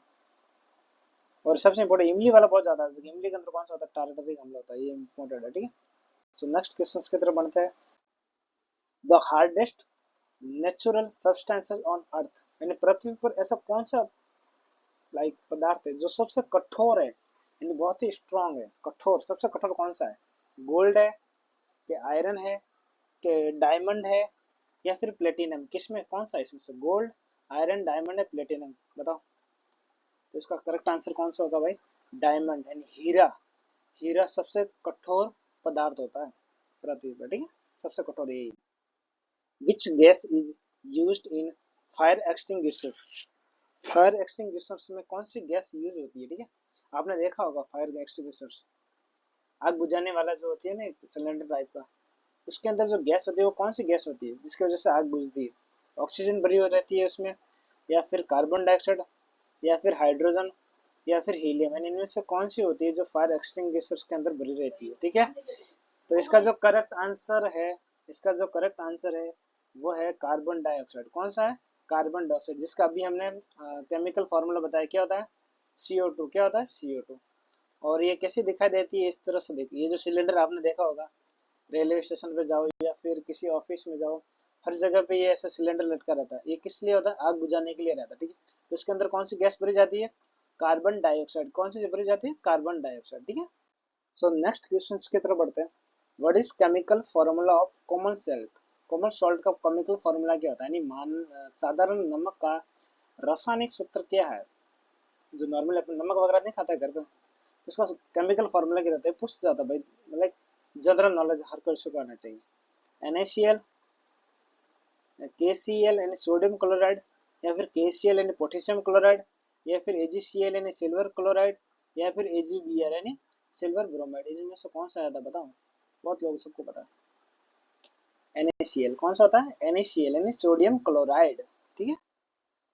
और सबसे इम्पोर्टेंट इमली वाला बहुत ज्यादा है, इमली के अंदर कौन सा होता है? टार्टरिक अम्ल होता है, ये इम्पोर्टेंट है, ठीक है। सो नेक्स्ट क्वेश्चन की तरफ बढ़ते हैं। The hardest natural substances on earth, यानी पृथ्वी पर ऐसा कौन सा पदार्थ है जो सबसे कठोर है, यानी बहुत ही स्ट्रांग है, कठोर, सबसे कठोर कौन सा है? गोल्ड है, कि आयरन है, कि डायमंड है, या फिर प्लेटिनम? किसमें कौन सा है इसमें से? गोल्ड, आयरन, डायमंड है, प्लेटिनम, बताओ। तो इसका करेक्ट आंसर कौन सा होगा भाई? डायमंड, यानी हीरा। हीरा सबसे कठोर पदार्थ होता है पृथ्वी पर, ठीक है, सबसे कठोर यही। Which gas is used in fire extinguishers? Fire extinguishers में कौन सी गैस यूज होती है, ठीक है? आपने देखा होगा फायर एक्सटिंग्विशर्स, आग बुझाने वाला जो होती है ना सिलेंडर टाइप का, उसके अंदर जो गैस होती है वो कौन सी गैस होती है जिसकी वजह से आग बुझती है? ऑक्सीजन भरी हो रहती है उसमें, या फिर कार्बन डाइऑक्साइड, या फिर हाइड्रोजन, या फिर हीलियम? यानी इनमें से कौन सी होती है जो फायर एक्सटिंग्विशर्स के अंदर भरी रहती है, ठीक है। तो इसका जो करेक्ट आंसर है, इसका जो करेक्ट आंसर है वो है कार्बन डाइऑक्साइड। कौन सा है? कार्बन डाइऑक्साइड, जिसका अभी हमने केमिकल फार्मूला बताया, क्या होता है? CO2। क्या होता है? CO2। और ये कैसे दिखाई देती है? इस तरह से देखिए, ये जो सिलेंडर आपने देखा होगा, रेलवे स्टेशन पे जाओ या फिर किसी ऑफिस में जाओ, हर जगह पे ये ऐसा सिलेंडर लटका रहता है। ये किस लिए होता है? आग बुझाने के लिए रहता है, ठीक है। तो इसके अंदर कौन सी गैस भरी जाती है? Carbon dioxide. कौन सी भरी जाती है? कार्बन डाइऑक्साइड, ठीक है। सो नेक्स्ट क्वेश्चन की तरफ बढ़ते हैं। What is chemical formula of common salt? Common salt का केमिकल फॉर्मूला क्या होता है? यानी साधारण नमक का रासायनिक सूत्र क्या है? जो नॉर्मल अपन नमक वगैरह नहीं खाता है घर पे, उसका केमिकल फॉर्मूला क्या रहता है? पूछ जाता है भाई, लाइक जनरल नॉलेज हर कोई को आना चाहिए। NaCl, KCl यानी सोडियम क्लोराइड, या फिर KCl यानी पोटेशियम क्लोराइड, या फिर AgCl यानी सिल्वर क्लोराइड, या फिर AgBr यानी सिल्वर ब्रोमाइड? इनमें से कौन सा ज्यादा बताओ? बहुत लोग सबको पता है। NaCl कौन सा होता है? NaCl यानी सोडियम क्लोराइड, ठीक है।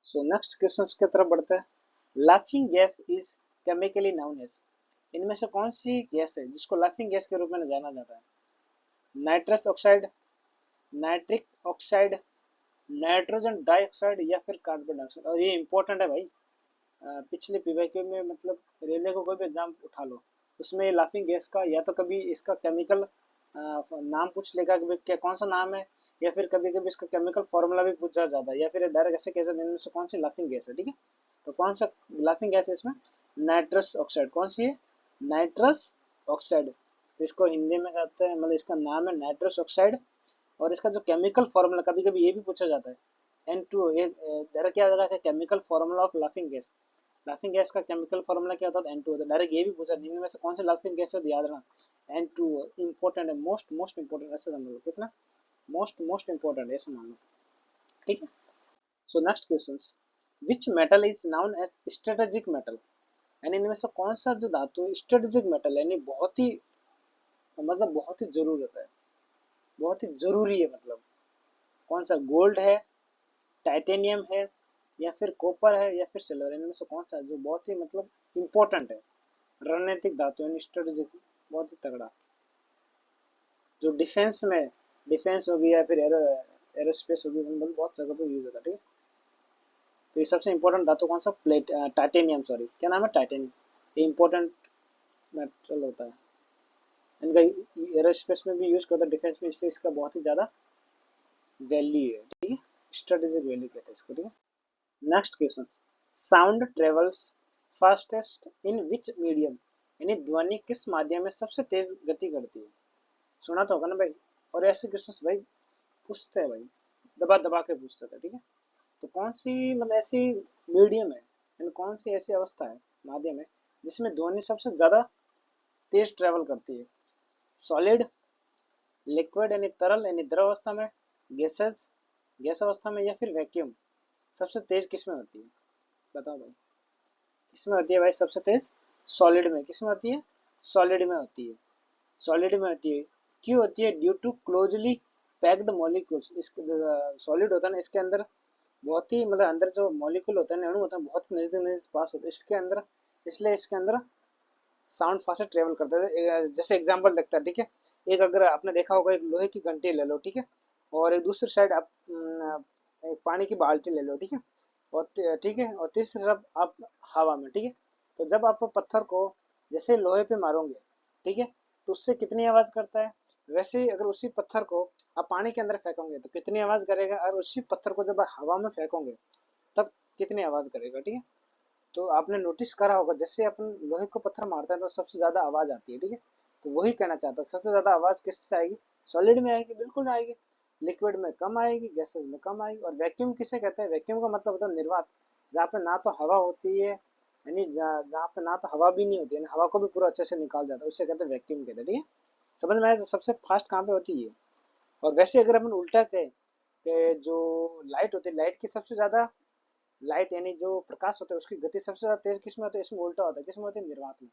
सो नेक्स्ट क्वेश्चन की तरफ बढ़ते हैं। Laughing gas is chemically known as, इनमें से कौन सी गैस है जिसको लाफिंग गैस के रूप में जाना जाता है? Nitrous oxide, nitric oxide, nitrogen dioxide, या फिर कार्बन डाइऑक्साइड? और ये इंपॉर्टेंट है भाई, पिछले पीवाईक्यू में, मतलब रेलवे को कोई भी एग्जाम उठा लो, उसमें लाफिंग गैस का या तो कभी इसका केमिकल नाम पूछ लेगा कि क्या कौन सा नाम है, या फिर कभी कभी इसका केमिकल फॉर्मूला भी पूछा जाता है, या फिर डायरेक्ट ऐसे कैसे इनमें से कौन सी लाफिंग गैस है, ठीक है। तो कौन सा लाफिंग गैस है इसमें? Nitrous oxide. कौन सी है? Nitrous oxide. इसको हिंदी में कहते हैं, मतलब इसका नाम है नाइट्रस ऑक्साइड। और इसका जो केमिकल फॉर्मूला कभी कभी ये भी पूछा जाता है, N2, ये डायरेक्ट क्या होगा? Chemical formula of laughing gas, laughing gas का केमिकल फॉर्मूला क्या होता है? N2 होता है। डायरेक्ट ये भी पूछा, इनमें से कौन सी लाफिंग गैस है? याद रखना N2 इंपॉर्टेंट है, मोस्ट मोस्ट इंपॉर्टेंट, ऐसे समझ लो, कितना मोस्ट मोस्ट इंपॉर्टेंट है, ऐसे मान लो, ठीक है। So next question, which metal is known as strategic metal? यानी इनमें से कौन सा जो धातु स्ट्रेटेजिक मेटल है, यानी बहुत ही, मतलब बहुत ही जरूरत है, बहुत ही जरूरी है, मतलब कौन सा? गोल्ड है, टाइटेनियम है, या फिर कॉपर है, या फिर सिल्वर? इनमें से कौन सा है जो बहुत ही, मतलब इंपॉर्टेंट है, रणनीतिक धातु यानी स्ट्रेटेजिक, बहुत ही तगड़ा, जो डिफेंस में, डिफेंस होगी या फिर एरोस्पेस होगी, मतलब बहुत जगह पे यूज होता है, ठीक है। तो ये सबसे इंपॉर्टेंट धातु कौन सा? टाइटेनियम, सॉरी क्या नाम है? टाइटेनियम। ये इंपॉर्टेंट मेटल होता है, इनका एरोस्पेस में भी यूज करता है, डिफेंस में, इसलिए इसका बहुत ही ज्यादा वैल्यू है, ठीक है, स्ट्रेटेजिक वैल्यू कहते हैं इसको, ठीक है। Next question, sound travels fastest in which medium? यानी ध्वनि किस माध्यम में सबसे तेज गति करती है? सुना तो होगा ना भाई। और ऐसे क्वेश्चन भाई पूछते हैं भाई, दबा दबा के पूछते थे, ठीक है। तो कौन सी, मतलब ऐसी मीडियम है, यानी कौन सी ऐसी अवस्था है, माध्यम है, जिसमें ध्वनि सबसे ज्यादा तेज ट्रेवल करती है? सॉलिड, लिक्विड यानी तरल यानी द्रव अवस्था में, गैसेस गैस अवस्था में, या फिर वैक्यूम। सबसे तेज किसमें होती है, बताओ भाई। किसमें होती है भाई सबसे तेज? सॉलिड में। किसमें होती है? सॉलिड में होती है। सॉलिड में होती है। क्यों होती है? Due to closely packed molecules. इस सॉलिड होता है ना, इसके अंदर बहुत ही मतलब अंदर जो मॉलिक्यूल होता है, अणु होता है, बहुत नजदीक नजदीक पास होते हैं इसके अंदर, इसलिए इसके अंदर साउंड फास्ट ट्रेवल करता है। जैसे एग्जांपल देखता है, ठीक है। एक अगर आपने देखा होगा, एक लोहे की घंटी ले लो, ठीक है, और एक दूसरी साइड आप एक पानी की बाल्टी ले लो, ठीक है, और ठीक है, और तीसरी तरफ आप हवा में, ठीक है। तो जब आप पत्थर को जैसे लोहे पे मारोगे, ठीक है, तो उससे कितनी आवाज करता है? वैसे ही अगर उसी पत्थर को आप पानी के अंदर फेंकोगे तो कितनी आवाज करेगा, और उसी पत्थर को जब आप हवा में फेंकोगे तब कितनी आवाज करेगा, ठीक है। तो आपने नोटिस करा होगा, जैसे अपन लोहे को पत्थर मारते हैं तो सबसे ज्यादा आवाज आती है, ठीक है। तो वही कहना चाहता, सबसे ज्यादा आवाज किससे आएगी? सॉलिड में आएगी, बिल्कुल आएगी। लिक्विड में कम आएगी, गैसेस में कम आएगी। और वैक्यूम किसे कहते हैं? वैक्यूम का मतलब होता है निर्वात, जहाँ पे ना तो हवा होती है, यानी जहाँ पे ना तो हवा भी नहीं होती है, हवा को भी पूरा अच्छे से निकाल जाता है, उसे कहते हैं वैक्यूम कहते हैं, ठीक है। समझ में आया? तो सबसे फास्ट कहाँ पे होती है? और वैसे अगर अपन उल्टा कहें कि जो लाइट होती है, लाइट की सबसे ज्यादा, लाइट यानी जो प्रकाश होता है उसकी गति सबसे ज्यादा तेज किसमें होती है? इसमें उल्टा होता है। किसमें होती है? निर्वात में।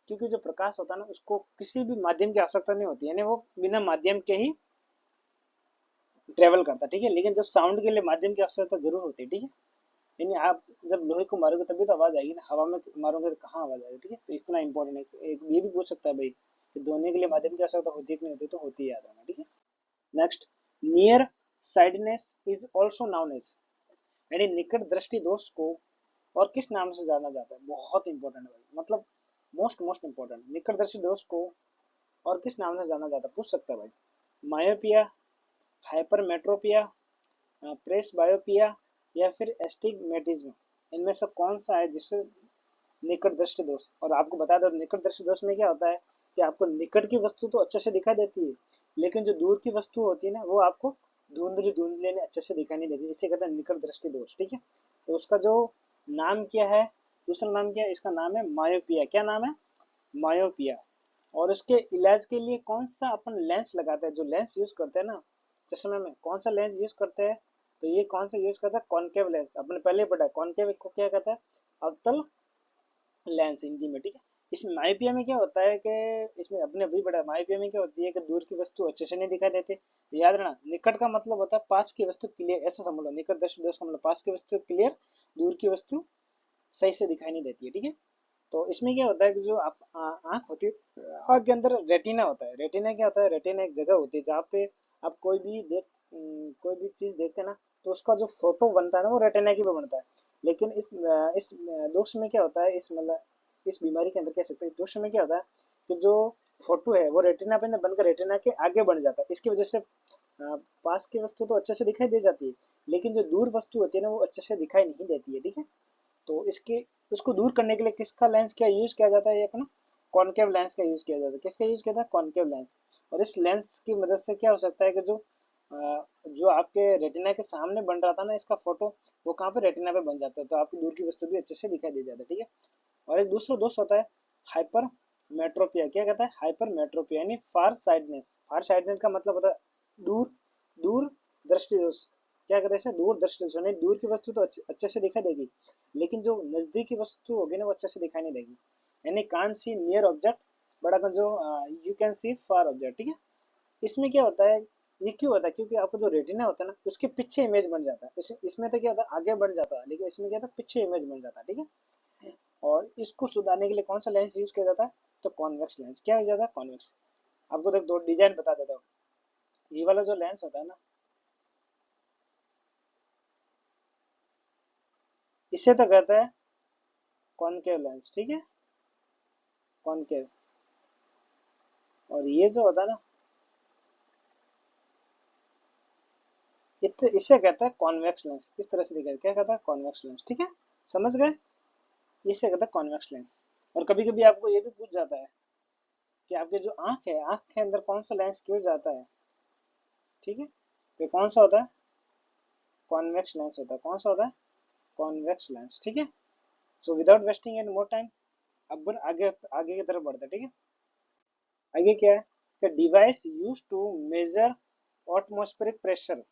क्योंकि जो प्रकाश होता है ना, उसको किसी भी माध्यम की आवश्यकता नहीं होती, यानी वो बिना माध्यम के ही ट्रेवल करता है, ठीक है। लेकिन जब साउंड के लिए माध्यम की आवश्यकता जरूर होती है, ठीक है। यानी आप जब लोहे को मारोगे तभी तो आवाज आएगी ना, हवा में मारोगे तो कहाँ आवाज आएगी, ठीक है। तो इतना इंपॉर्टेंट है। एक ये भी पूछ सकता है भाई कि दोनों के लिए माध्यम की आवश्यकता होती है कि नहीं होती, तो होती है, याद रखना, ठीक है। Next, near sightedness is also known as, यानी निकट दृष्टि दोष को और किस नाम से जाना जाता है? बहुत इंपॉर्टेंट है भाई, मतलब मोस्ट मोस्ट इंपॉर्टेंट। निकट दृष्टि दोष को और किस नाम से जाना जाता है, पूछ सकता है भाई। मायोपिया, हाइपरमेट्रोपिया, प्रेस बायोपिया, या फिर एस्टिग्मेटिज्म। इनमें से कौन सा है जिससे निकट दृष्टि दोष? और आपको बता दो, निकट दृष्टि दोष में क्या होता है कि आपको निकट की वस्तु तो अच्छे से दिखाई देती है, लेकिन जो दूर की वस्तु होती है ना, वो आपको धुंधली धुंधली ने अच्छे से दिखाई नहीं देती, इसे कहते हैं निकट दृष्टि दोष, ठीक है। तो उसका जो नाम क्या है, दूसरा नाम क्या है? इसका नाम है मायोपिया। क्या नाम है? मायोपिया। और उसके इलाज के लिए कौन सा अपन लेंस लगाते हैं? जो लेंस यूज करते हैं ना चश्मे में, कौन सा लेंस यूज करते हैं? तो ये कौन सा यूज करता है? Concave lens. अपने पहले ही पढ़ा है, कॉनकेव को क्या कहता है? अवतल लेंस हिंदी में, ठीक है। इसमें मायोपिया में क्या होता है कि इसमें अपने अभी पढ़ा, मायोपिया में क्या होती है कि दूर की वस्तु अच्छे से नहीं दिखाई देती। याद रखना, निकट का मतलब होता है पास की वस्तु क्लियर, ऐसा समझ लो। निकट दृष्टि दोष का मतलब पास की वस्तु क्लियर, दूर की वस्तु सही से दिखाई नहीं देती है, ठीक है। तो इसमें क्या होता है कि जो आप आंख होती है, आंख के अंदर रेटिना होता है। रेटिना क्या होता है? रेटिना एक जगह होती है जहाँ पे आप कोई भी चीज देखते हैं ना, तो उसका जो फोटो बनता है ना, वो रेटिना की पे बनता है। लेकिन इस दोष में क्या होता है, इस मतलब इस बीमारी के अंदर कह सकते हैं, दोष में क्या होता है कि जो फोटो है वो रेटिना पे ना बनकर रेटिना के आगे बढ़ जाता है। इसकी वजह से पास की वस्तु तो अच्छे से दिखाई दे जाती है, लेकिन जो दूर वस्तु होती है ना, वो अच्छे से दिखाई नहीं देती है, ठीक है। तो इसके उसको दूर करने के लिए किसका लेंस क्या यूज किया जाता है? ये अपना कॉनकेव लेंस का यूज किया जाता है। किसका यूज किया जाता है? Concave lens. और इस लेंस की मदद से क्या हो सकता है कि जो आपके रेटिना के सामने बन रहा था ना इसका फोटो, वो कहाँ पे? रेटिना पे बन जाता है, तो आपकी दूर की वस्तु भी अच्छे से दिखाई दे जाता है, ठीक है। और एक दूसरा दोष होता है हाइपर मेट्रोपिया। क्या कहता है? हाइपर मेट्रोपिया यानी फार साइडनेस। फार साइडनेस का मतलब होता है दूर दूर दृष्टि दोष। क्या कहते हैं इसे? दूर दृष्टि दोष, यानी दूर की वस्तु तो अच्छे से दिखाई देगी, लेकिन जो नजदीक की वस्तु होगी ना, वो अच्छे से दिखाई नहीं देगी। यानी can't see near object, but अगर जो you can see far object, ठीक है। इसमें क्या होता है? ये क्यों होता है? क्योंकि आपको जो रेटिना होता है ना, उसके पीछे इमेज बन जाता है। इसमें तो क्या होता है? आगे बढ़ जाता है, लेकिन इसमें क्या होता है? पीछे इमेज बन जाता है, ठीक है। और इसको सुधारने के लिए कौन सा लेंस यूज किया जाता है? तो कॉन्वेक्स लेंस। क्या हो जाता है? कॉन्वेक्स। आपको तो दो डिजाइन बता देता हूँ। ये वाला जो लेंस होता है ना, इसे तो कहता है कॉनकेव लेंस, ठीक है, कॉनकेव। और ये जो होता है ना, इसे कहता है कॉन्वेक्स लेंस। इस तरह से दिखा, क्या कहता है? कॉन्वेक्स लेंस, ठीक है। समझ गए? इसे कहता है कॉन्वेक्स लेंस। और कभी कभी आपको ये भी पूछ जाता है कि आपके जो आंख है, आंख के अंदर कौन सा लेंस क्यों जाता है, ठीक है। तो कौन सा होता है? कॉन्वेक्स लेंस होता है। कौन सा होता है? कॉन्वेक्स लेंस, ठीक है। So without wasting any more time, अब आगे आगे की तरफ बढ़ते हैं, ठीक है। आगे क्या है? कि device use to measure atmospheric pressure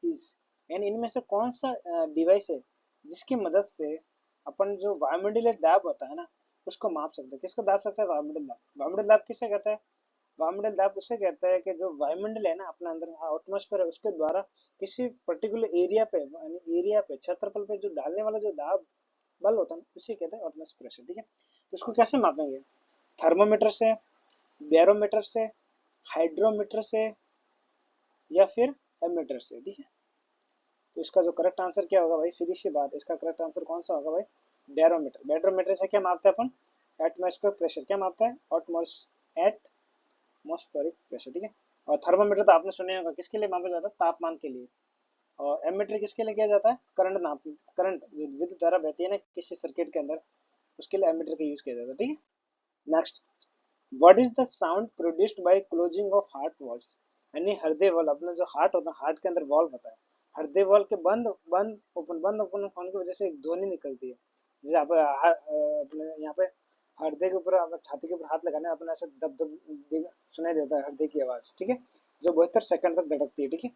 is, यानी इनमें से कौन सा डिवाइस है जिसकी मदद से अपन जो वायुमंडलीय दाब होता है ना उसको माप सकते हैं। किसको दाब सकते हैं? वायुमंडलीय दाब। वायुमंडलीय दाब किसे कहते हैं? वायुमंडलीय दाब उसे कहते हैं कि जो वायुमंडल है ना अपने अंदर एटमॉस्फेयर है उसके द्वारा किसी पर्टिकुलर एरिया पे, यानी एरिया पे, क्षेत्रफल पे जो डालने वाला जो दाब बल होता है ना उसे कहते हैं एटमॉस्फेयर प्रेशर। ठीक है, तो इसको कैसे मापेंगे? थर्मोमीटर से, बैरोमीटर से, हाइड्रोमीटर से, या फिर एमीटर से। ठीक है, तो इसका जो करेक्ट आंसर क्या होगा भाई? सीधी सी बात, इसका करेक्ट आंसर कौन सा होगा भाई? बैरोमीटर। बैरोमीटर से क्या मापते हैं अपन? Atmospheric pressure. क्या मापते हैं? Atmospheric pressure. ठीक है, और थर्मामीटर तो आपने सुने होगा, किसके लिए मापा जाता है? तापमान के लिए। और एमीटर किसके लिए किया जाता है? करंट नाप, करंट विद्युत धारा बहती है ना किसी सर्किट के अंदर, उसके लिए एमीटर का यूज किया जाता है। ठीक है, next, what is the sound produced by closing of heart walls, यानी हृदय वॉल, अपना जो हार्ट होता है, हार्ट के अंदर वॉल्व होता है, हृदय वॉल के बंद ओपन होने की वजह से एक ध्वनि निकलती है। जैसे आप अपने यहाँ पे हृदय के ऊपर, छाती के ऊपर हाथ लगाने अपने ऐसे दब दब सुनाई देता है हृदय की आवाज। ठीक है, जो 72 सेकंड तक धड़कती है। ठीक है,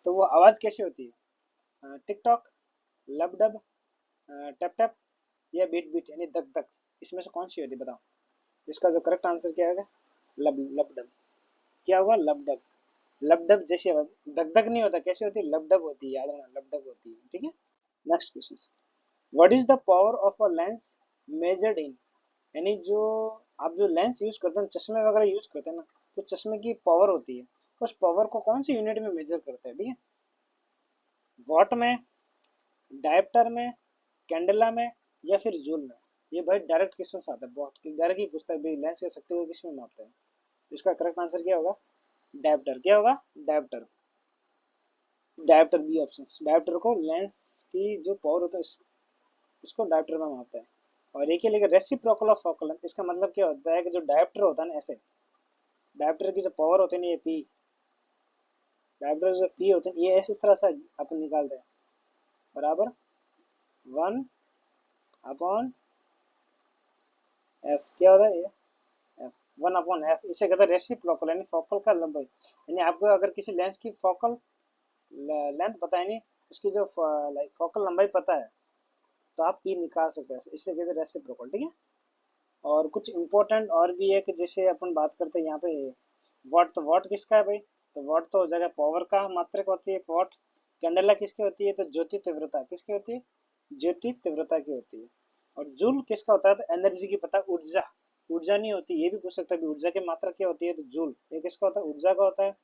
तो वो आवाज कैसी होती है? टिक टॉक, लब डब, टप टप, या बीट बीट यानी धक धक, इसमें से कौन सी होती है बताओ? इसका जो करेक्ट आंसर क्या होगा? लब लब डब। क्या होगा? लब डब। लब डब जैसे धक धक नहीं होता, कैसे होती है? लब डब होती है, याद रखना, लब डब होती है। ठीक है, next question, what is the power of a lens measured in, यानी जो आप जो लेंस यूज करते हैं, चश्मे वगैरह यूज करते हैं ना, तो चश्मे की पावर होती है, उस पावर को कौन सी यूनिट में मेजर करते हैं? ठीक है, वॉट में, डायप्टर में, कैंडेला में, या फिर जूल में? ये भाई डायरेक्ट क्वेश्चन आता है, बहुत डायरेक्ट ही पूछता है भाई लेंस का शक्ति को किस में मापते हैं। इसका करेक्ट आंसर क्या होगा? डायप्टर। क्या होगा? Diopter. Diopter B option. Diopter को लेंस की जो पावर होता है उसको डायप्टर में मापता है। और एक ही लेकर रेसिप्रोकल ऑफ फोकल लेंथ, इसका मतलब क्या होता है कि जो डायप्टर होता है ना, ऐसे डायप्टर की जो पावर होती है ना, ये पी, डायप्टर जो पी होते हैं ये ऐसे इस तरह से अपन निकालते हैं, बराबर 1/f। क्या होता है ये? एफ, 1/f, इसे कहते हैं रेसिप्रोकल, यानी फोकल का लंबाई। यानी आपको अगर किसी लेंस की फोकल लेंथ पता है नहीं, उसकी जो फोकल लंबाई पता है, तो आप पी निकाल सकते हैं, इसलिए कहते हैं रेसिप्रोकल। ठीक है, और कुछ इंपॉर्टेंट और भी है कि जैसे अपन बात करते हैं यहाँ पे वॉट, तो वॉट किसका है भाई? तो वॉट तो हो जाएगा पावर का मात्रक होती है वॉट। कैंडेला किसकी होती है? तो ज्योति तीव्रता किसकी होती है? ज्योति तीव्रता की होती है। और जूल किसका होता है? तो एनर्जी की, पता, ऊर्जा। ऊर्जा नहीं होती, ये भी पूछ सकता है ऊर्जा की मात्रा क्या होती है? तो जूल। ये किसका होता है? ऊर्जा का होता है।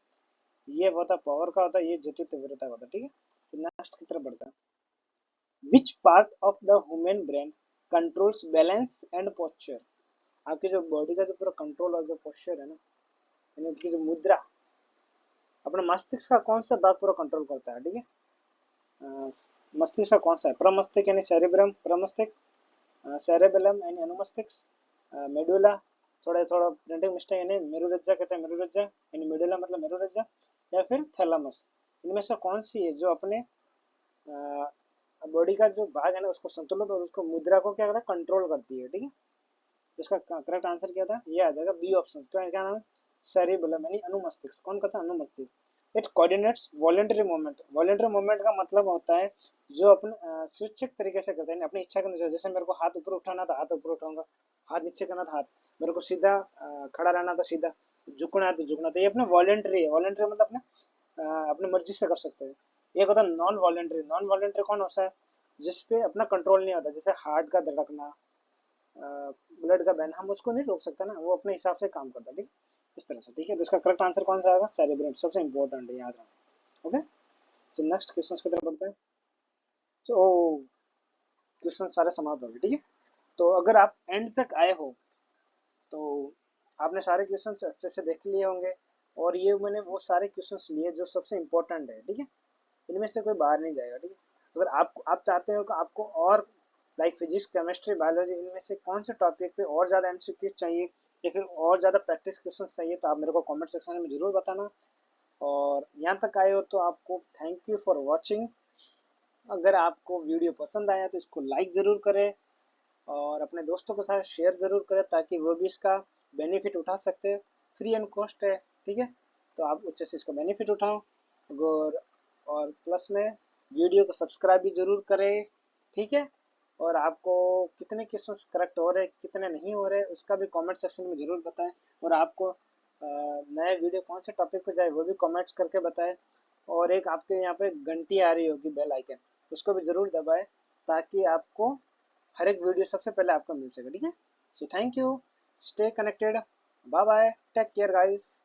ये होता है पावर का होता है, ये ज्योति तीव्रता का होता है। ठीक है, तो नेक्स्ट की तरफ बढ़ता है, which part of the human brain controls balance and posture, आपकी जो बॉडी का जो पूरा कंट्रोल और जो पोस्चर है ना, यानी उसकी जो मुद्रा, अपना मस्तिष्क का कौन सा भाग पूरा कंट्रोल करता है? ठीक है, मस्तिष्क का कौन सा है? प्रमस्तिष्क यानी सेरेब्रम, प्रमस्तिष्क, सेरेबेलम यानी अनुमस्तिष्क, मेडुला, थोड़ा थोड़ा प्रिंटिंग मिस्टेक, यानी मेरुरज्जा कहते हैं, मेरुरज्जा यानी मेडुला मतलब मेरुरज्जा, या फिर थैलामस। इनमें से कौन सी है जो अपने बॉडी का जो भाग है ना उसको संतुलित और उसको मुद्रा को क्या करता है? कंट्रोल करती है। ठीक है, तो इसका करेक्ट आंसर क्या था? ये आ जाएगा बी ऑप्शन। क्या नाम है? सेरिबेलम यानी अनुमस्तिष्क। कौन कहता है? अनुमस्तिष्क। It coordinates voluntary movement. Voluntary movement का मतलब होता है जो अपने स्वैच्छिक तरीके से करते हैं, अपनी इच्छा के अनुसार। जैसे मेरे को हाथ ऊपर उठाना था हाथ ऊपर उठाऊंगा, हाथ नीचे करना था हाथ, मेरे को सीधा खड़ा रहना था सीधा, झुकना है तो झुकना था। ये अपने वॉलेंटरी है। वॉलेंटरी मतलब अपने मर्जी से कर सकते हैं। एक होता है नॉन वॉलेंटरी। नॉन वॉलेंटरी कौन होता है? जिसपे अपना कंट्रोल नहीं होता, जैसे हार्ट का धड़कना, ब्लड का बहना, हम उसको नहीं रोक सकते ना, वो अपने हिसाब से काम करता है। ठीक है, इस तरह से। ठीक है, तो इसका करेक्ट आंसर कौन सा आएगा? सेरेब्रम, सबसे इंपॉर्टेंट है, याद रखना। ओके, सो नेक्स्ट क्वेश्चन की तरफ बढ़ते हैं। सो क्वेश्चन सारे समाप्त हो गए। ठीक है, तो अगर आप एंड तक आए हो तो आपने सारे क्वेश्चन अच्छे से देख लिए होंगे, और ये मैंने वो सारे क्वेश्चन लिए जो सबसे इंपॉर्टेंट है। ठीक है, इनमें से कोई बाहर नहीं जाएगा। ठीक है, अगर आप चाहते हो कि आपको और लाइक फिजिक्स, केमिस्ट्री, बायोलॉजी, इनमें से कौन से टॉपिक पे और ज़्यादा एमसीक्यू चाहिए या फिर और ज़्यादा प्रैक्टिस क्वेश्चन चाहिए, तो आप मेरे को कमेंट सेक्शन में ज़रूर बताना। और यहाँ तक आए हो तो आपको थैंक यू फॉर वॉचिंग। अगर आपको वीडियो पसंद आया तो इसको लाइक ज़रूर करें और अपने दोस्तों के साथ शेयर ज़रूर करें ताकि वो भी इसका बेनिफिट उठा सकते हैं। फ्री एंड कॉस्ट है, ठीक है, तो आप अच्छे से इसका बेनिफिट उठाओ। और प्लस में वीडियो को सब्सक्राइब भी ज़रूर करें। ठीक है, और आपको कितने क्वेश्चंस करेक्ट हो रहे कितने नहीं हो रहे उसका भी कमेंट सेक्शन में ज़रूर बताएं। और आपको नए वीडियो कौन से टॉपिक पर जाए वो भी कमेंट्स करके बताएं। और एक आपके यहाँ पे घंटी आ रही होगी बेल आइकन, उसको भी ज़रूर दबाएं ताकि आपको हर एक वीडियो सबसे पहले आपको मिल सके। ठीक है, so thank you, stay connected, bye bye, take care guys.